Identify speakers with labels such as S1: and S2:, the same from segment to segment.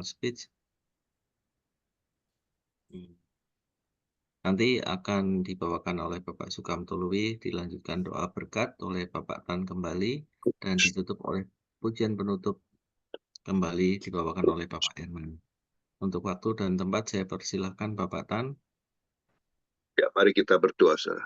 S1: speech. Nanti akan dibawakan oleh Bapak Sukamto Luwi, dilanjutkan doa berkat oleh Bapak Tan kembali, dan ditutup oleh pujian penutup kembali dibawakan oleh Bapak Herman. Untuk waktu dan tempat saya persilahkan Bapak Tan.
S2: Ya, mari kita berdoa, saudara.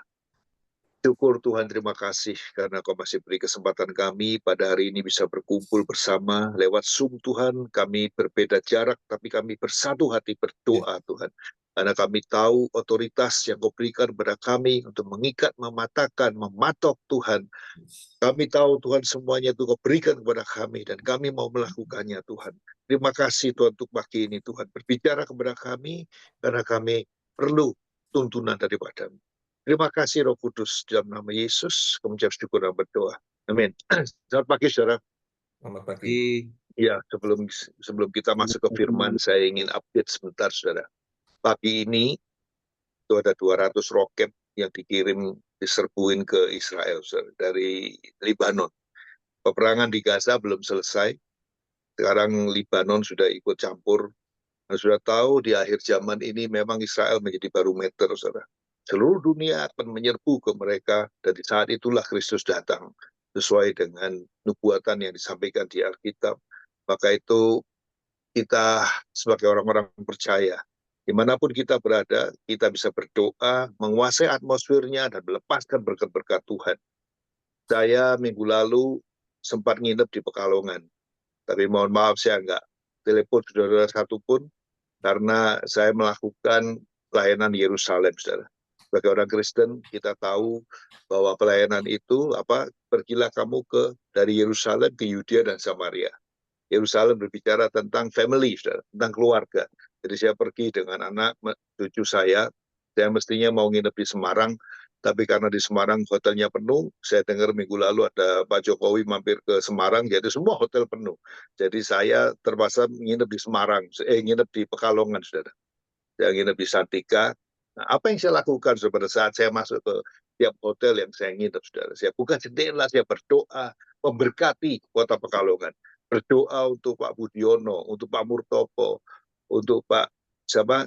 S2: Syukur Tuhan, terima kasih karena Kau masih beri kesempatan kami pada hari ini bisa berkumpul bersama lewat Zoom Tuhan. Kami berbeda jarak, tapi kami bersatu hati berdoa Tuhan. Karena kami tahu otoritas yang Kau berikan kepada kami untuk mengikat, mematahkan, mematok Tuhan. Kami tahu Tuhan semuanya itu Kau berikan kepada kami dan kami mau melakukannya Tuhan. Terima kasih Tuhan untuk pagi ini Tuhan. Berbicara kepada kami karena kami perlu tuntunan daripada-Mu. Terima kasih Roh Kudus, dalam nama Yesus, kami ucap syukur dan berdoa. Amin. Selamat pagi, saudara.
S3: Selamat pagi.
S2: Ya, sebelum kita masuk ke firman, saya ingin update sebentar, saudara. Pagi ini, itu ada 200 roket yang diserbuin ke Israel, saudara, dari Libanon. Peperangan di Gaza belum selesai. Sekarang Libanon sudah ikut campur. Dan sudah tahu di akhir zaman ini memang Israel menjadi barometer, saudara. Seluruh dunia akan menyerbu ke mereka, dan di saat itulah Kristus datang, sesuai dengan nubuatan yang disampaikan di Alkitab. Maka itu kita sebagai orang-orang percaya, dimanapun kita berada, kita bisa berdoa, menguasai atmosfernya, dan melepaskan berkat-berkat Tuhan. Saya minggu lalu sempat nginep di Pekalongan, tapi mohon maaf saya nggak telepon saudara satupun, karena saya melakukan pelayanan Yerusalem, saudara. Sebagai orang Kristen, kita tahu bahwa pelayanan itu pergilah kamu dari Yerusalem ke Yudea dan Samaria. Yerusalem berbicara tentang family, saudara, tentang keluarga. Jadi saya pergi dengan anak cucu saya mestinya mau nginep di Semarang, tapi karena di Semarang hotelnya penuh, saya dengar minggu lalu ada Pak Jokowi mampir ke Semarang, jadi semua hotel penuh. Jadi saya terpaksa nginep di nginep di Pekalongan, saudara. Saya nginep di Santika. Nah, apa yang saya lakukan pada saat saya masuk ke tiap hotel yang saya nginep, saudara? Saya buka jendela, saya berdoa, memberkati kota Pekalongan. Berdoa untuk Pak Budiono, untuk Pak Murtopo, untuk Pak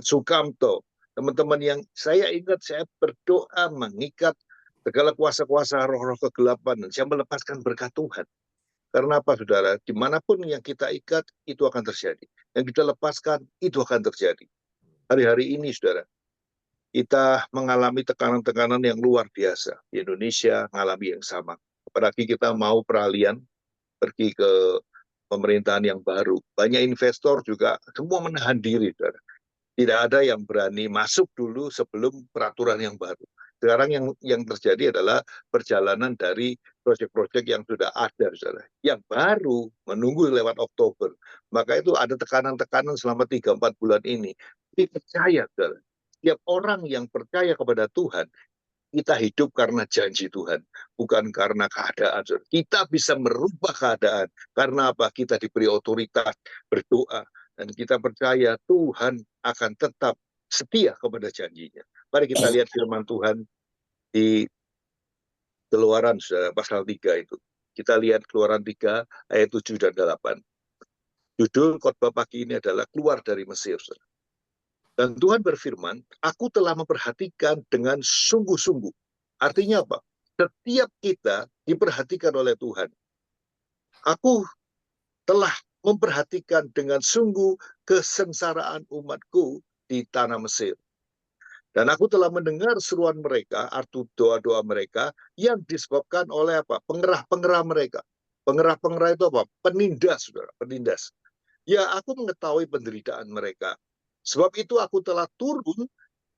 S2: Sukamto. Teman-teman yang saya ingat, saya berdoa mengikat segala kuasa-kuasa roh-roh kegelapan. Dan saya melepaskan berkat Tuhan. Karena apa, saudara? Dimanapun yang kita ikat, itu akan terjadi. Yang kita lepaskan, itu akan terjadi. Hari-hari ini, saudara, kita mengalami tekanan-tekanan yang luar biasa. Di Indonesia mengalami yang sama. Apalagi kita mau peralihan, pergi ke pemerintahan yang baru. Banyak investor juga semua menahan diri, saudara. Tidak ada yang berani masuk dulu sebelum peraturan yang baru. Sekarang yang terjadi adalah perjalanan dari proyek-proyek yang sudah ada, saudara. Yang baru menunggu lewat Oktober. Maka itu ada tekanan-tekanan selama 3-4 bulan ini. Tapi percaya, saudara. Setiap orang yang percaya kepada Tuhan, kita hidup karena janji Tuhan, bukan karena keadaan. Saudara. Kita bisa merubah keadaan. Karena apa? Kita diberi otoritas berdoa. Dan kita percaya Tuhan akan tetap setia kepada janjinya. Mari kita lihat firman Tuhan di Keluaran, pasal 3 itu. Kita lihat Keluaran 3 ayat 7 dan 8. Judul khotbah pagi ini adalah Keluar dari Mesir. Dan Tuhan berfirman, aku telah memperhatikan dengan sungguh-sungguh. Artinya apa? Setiap kita diperhatikan oleh Tuhan. Aku telah memperhatikan dengan sungguh kesengsaraan umatku di tanah Mesir. Dan aku telah mendengar seruan mereka, arti doa-doa mereka, yang disebabkan oleh apa? Pengerah-pengerah mereka. Pengerah-pengerah itu apa? Penindas, saudara, penindas. Ya, aku mengetahui penderitaan mereka. Sebab itu aku telah turun,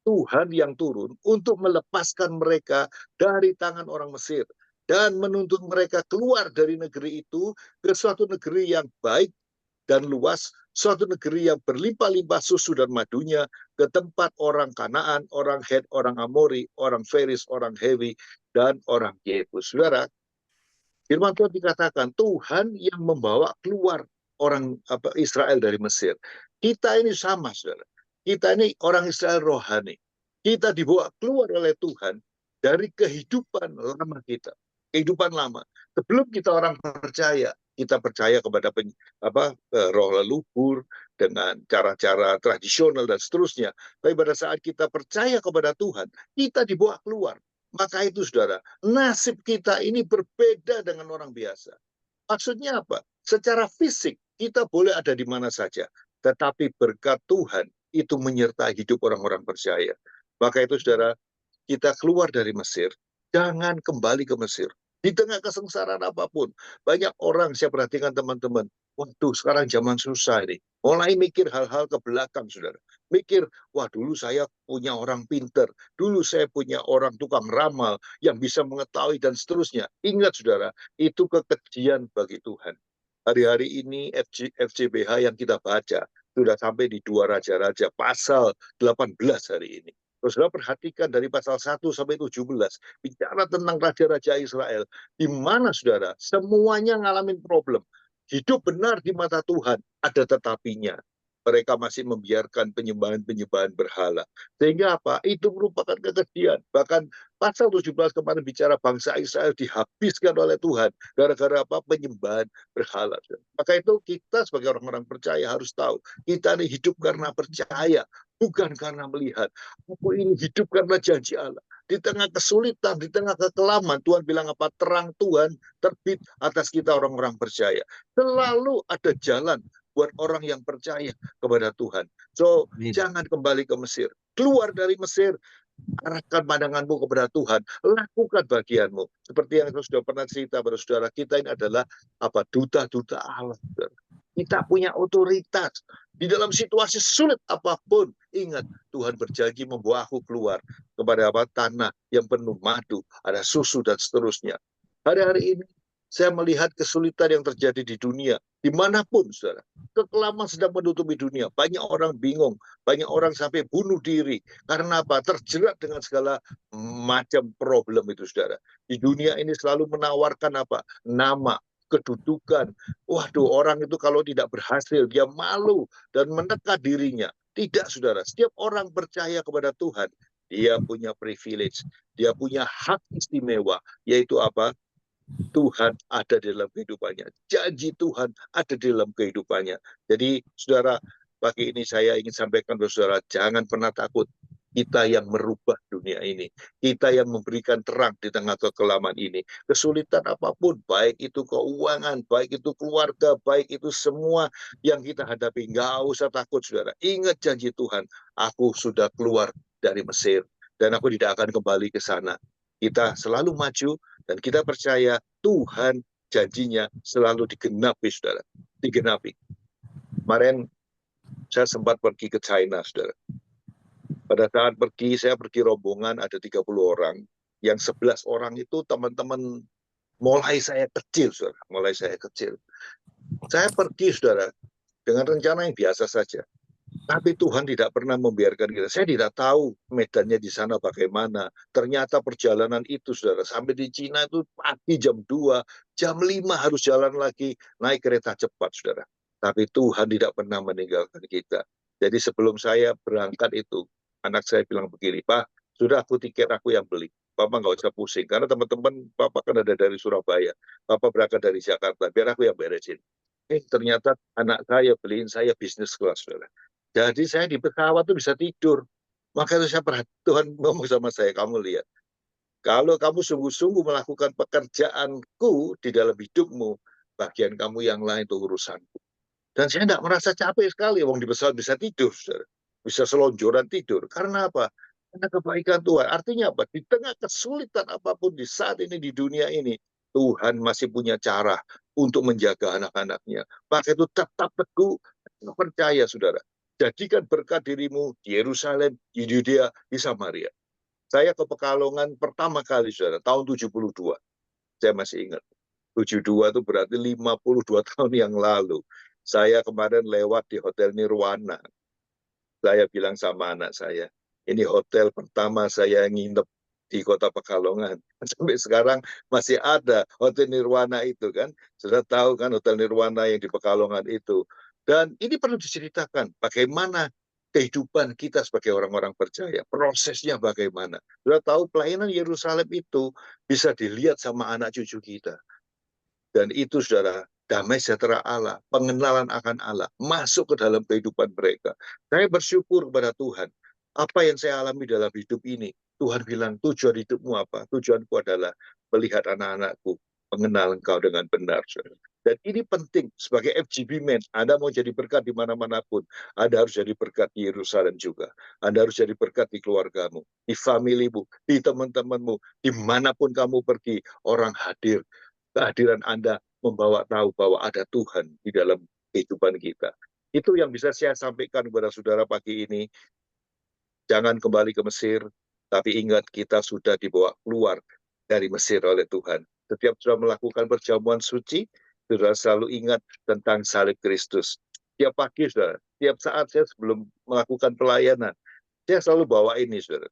S2: Tuhan yang turun, untuk melepaskan mereka dari tangan orang Mesir. Dan menuntun mereka keluar dari negeri itu ke suatu negeri yang baik dan luas, suatu negeri yang berlimpah-limpah susu dan madunya, ke tempat orang Kanaan, orang Het, orang Amori, orang Feris, orang Hewi, dan orang Yebus. Saudara, firman Tuhan dikatakan, Tuhan yang membawa keluar orang Israel dari Mesir. Kita ini sama, saudara. Kita ini orang Israel rohani. Kita dibawa keluar oleh Tuhan dari kehidupan lama kita. Kehidupan lama. Sebelum kita orang percaya, kita percaya kepada roh leluhur dengan cara-cara tradisional dan seterusnya. Tapi pada saat kita percaya kepada Tuhan, kita dibawa keluar. Maka itu saudara, nasib kita ini berbeda dengan orang biasa. Maksudnya apa? Secara fisik kita boleh ada di mana saja, tetapi berkat Tuhan itu menyertai hidup orang-orang percaya. Maka itu saudara, kita keluar dari Mesir, jangan kembali ke Mesir. Di tengah kesengsaraan apapun, banyak orang, saya perhatikan teman-teman, waduh sekarang zaman susah ini, mulai mikir hal-hal ke belakang, saudara. Mikir, wah dulu saya punya orang pinter, dulu saya punya orang tukang ramal yang bisa mengetahui dan seterusnya. Ingat saudara, itu kekejian bagi Tuhan. Hari-hari ini FJBH yang kita baca, sudah sampai di 2 Raja-Raja, pasal 18 hari ini. Saudara perhatikan dari pasal 1 sampai 17, bicara tentang raja-raja Israel, di mana saudara semuanya ngalamin problem. Hidup benar di mata Tuhan, ada tetapinya. Mereka masih membiarkan penyembahan-penyembahan berhala. Sehingga apa? Itu merupakan kekejian. Bahkan pasal 17 kemarin bicara bangsa Israel dihabiskan oleh Tuhan. Gara-gara apa? Penyembahan berhala. Maka itu kita sebagai orang-orang percaya harus tahu. Kita ini hidup karena percaya. Bukan karena melihat. Aku ini hidup karena janji Allah. Di tengah kesulitan, di tengah kekelaman, Tuhan bilang apa? Terang Tuhan terbit atas kita orang-orang percaya. Selalu ada jalan buat orang yang percaya kepada Tuhan. So, jangan kembali ke Mesir. Keluar dari Mesir, arahkan pandanganmu kepada Tuhan, lakukan bagianmu. Seperti yang saya sudah pernah cerita pada saudara, kita ini adalah duta-duta Allah. Kita punya otoritas. Di dalam situasi sulit apapun, ingat, Tuhan berjanji membawa aku keluar kepada tanah yang penuh madu, ada susu dan seterusnya. Hari-hari ini, saya melihat kesulitan yang terjadi di dunia, dimanapun, saudara. Kekelaman sedang menutupi dunia. Banyak orang bingung, banyak orang sampai bunuh diri. Karena apa? Terjerat dengan segala macam problem itu, saudara. Di dunia ini selalu menawarkan apa? Nama, kedudukan. Waduh, orang itu kalau tidak berhasil, dia malu dan menekan dirinya. Tidak, saudara. Setiap orang percaya kepada Tuhan, dia punya privilege, dia punya hak istimewa, yaitu apa? Tuhan ada di dalam kehidupannya. Janji Tuhan ada di dalam kehidupannya. Jadi, saudara, pagi ini saya ingin sampaikan kepada saudara, jangan pernah takut. Kita yang merubah dunia ini. Kita yang memberikan terang di tengah kekelaman ini. Kesulitan apapun, baik itu keuangan, baik itu keluarga, baik itu semua yang kita hadapi. Nggak usah takut, saudara. Ingat janji Tuhan, aku sudah keluar dari Mesir. Dan aku tidak akan kembali ke sana. Kita selalu maju, dan kita percaya Tuhan janjinya selalu digenapi, saudara. Digenapi. Kemarin saya sempat pergi ke China, saudara. Pada saat pergi, saya pergi rombongan ada 30 orang. Yang 11 orang itu teman-teman mulai saya kecil, saudara. Mulai saya kecil. Saya pergi, saudara, dengan rencana yang biasa saja. Tapi Tuhan tidak pernah membiarkan kita. Saya tidak tahu medannya di sana bagaimana. Ternyata perjalanan itu, saudara, sampai di Cina itu pagi jam 2, jam 5 harus jalan lagi, naik kereta cepat, saudara. Tapi Tuhan tidak pernah meninggalkan kita. Jadi sebelum saya berangkat itu, anak saya bilang begini, Pak, sudah tiket aku yang beli. Papa nggak usah pusing, karena teman-teman Papa kan ada dari Surabaya. Papa berangkat dari Jakarta, biar aku yang beresin. Ternyata anak saya beliin saya bisnis kelas, saudara. Jadi saya di pesawat tuh bisa tidur. Maka itu Tuhan ngomong sama saya, kamu lihat. Kalau kamu sungguh-sungguh melakukan pekerjaanku di dalam hidupmu, bagian kamu yang lain itu urusanku. Dan saya tidak merasa capek sekali, wong di pesawat bisa tidur, saudara. Bisa selonjoran tidur. Karena apa? Karena kebaikan Tuhan. Artinya apa? Di tengah kesulitan apapun di saat ini, di dunia ini, Tuhan masih punya cara untuk menjaga anak-anaknya. Maka itu tetap teguh, percaya, saudara. Jadikan berkat dirimu di Yerusalem, di Yudea, di Samaria. Saya ke Pekalongan pertama kali, saudara, tahun 72. Saya masih ingat. 72 itu berarti 52 tahun yang lalu. Saya kemarin lewat di Hotel Nirwana. Saya bilang sama anak saya, ini hotel pertama saya nginep di Kota Pekalongan. Sampai sekarang masih ada Hotel Nirwana itu kan. Sudah tahu kan Hotel Nirwana yang di Pekalongan itu. Dan ini perlu diceritakan bagaimana kehidupan kita sebagai orang-orang percaya. Prosesnya bagaimana. Sudah tahu pelayanan Yerusalem itu bisa dilihat sama anak cucu kita. Dan itu, saudara, damai sejahtera Allah, pengenalan akan Allah, masuk ke dalam kehidupan mereka. Saya bersyukur kepada Tuhan. Apa yang saya alami dalam hidup ini, Tuhan bilang, tujuan hidupmu apa? Tujuanku adalah melihat anak-anakku mengenal Engkau dengan benar. Dan ini penting sebagai FGB Men. Anda mau jadi berkat di mana-mana pun, Anda harus jadi berkat di Yerusalem juga. Anda harus jadi berkat di keluargamu, di familimu, di teman-temanmu, dimanapun kamu pergi, orang hadir. Kehadiran Anda membawa tahu bahwa ada Tuhan di dalam kehidupan kita. Itu yang bisa saya sampaikan kepada saudara pagi ini. Jangan kembali ke Mesir, tapi ingat kita sudah dibawa keluar dari Mesir oleh Tuhan. Setiap sudah melakukan perjamuan suci, saudara selalu ingat tentang salib Kristus. Tiap pagi, saudara, tiap saat saya sebelum melakukan pelayanan, saya selalu bawa ini, saudara,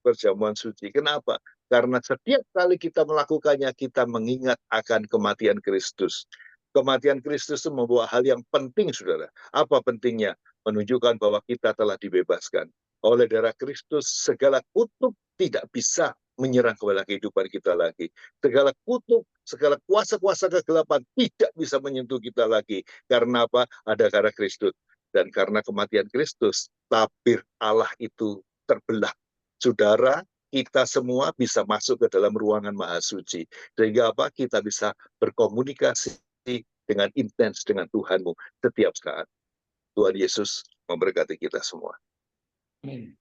S2: perjamuan suci. Kenapa? Karena setiap kali kita melakukannya, kita mengingat akan kematian Kristus. Kematian Kristus itu membawa hal yang penting, saudara. Apa pentingnya? Menunjukkan bahwa kita telah dibebaskan. Oleh darah Kristus, segala kutuk tidak bisa menyerang kepada kehidupan kita lagi. Segala kutuk, segala kuasa-kuasa kegelapan tidak bisa menyentuh kita lagi. Karena apa? Ada darah Kristus. Dan karena kematian Kristus, tabir Allah itu terbelah. Saudara, kita semua bisa masuk ke dalam ruangan Maha Suci. Sehingga apa? Kita bisa berkomunikasi dengan intens dengan Tuhanmu setiap saat. Tuhan Yesus memberkati kita semua.
S3: Amin.